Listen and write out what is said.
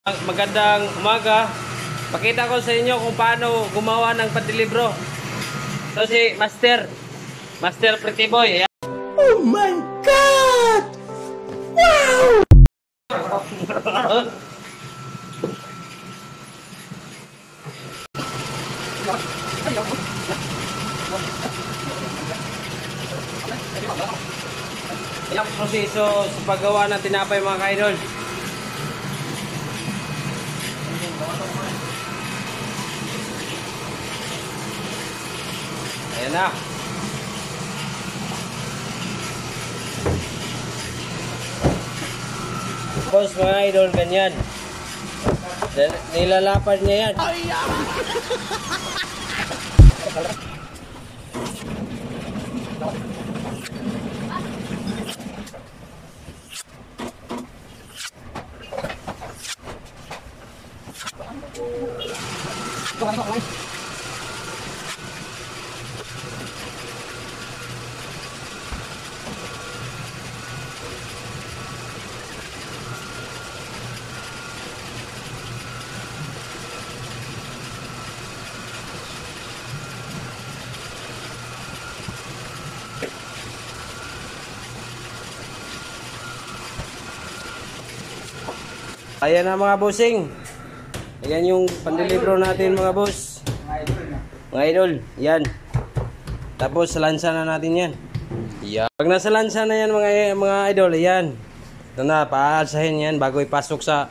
Magandang umaga. Pakita ko sa inyo kung paano gumawa ng pandilibro. So si Master Pretty Boy. Ayan. Oh my God! Wow! Yan ang proseso sa paggawa ng tinapay mga ka-idol. Ayan na. Tapos mga idol, ganyan. Nilalapad niya yan. Ayan na mga bossing. Ayan yung pandilibro natin mga boss. Mga idol, yan. Tapos lansa na natin yan. Yan. Pag nasa lansa na yan mga idol, yan. Ito na, paalsahin yan bago ipasok sa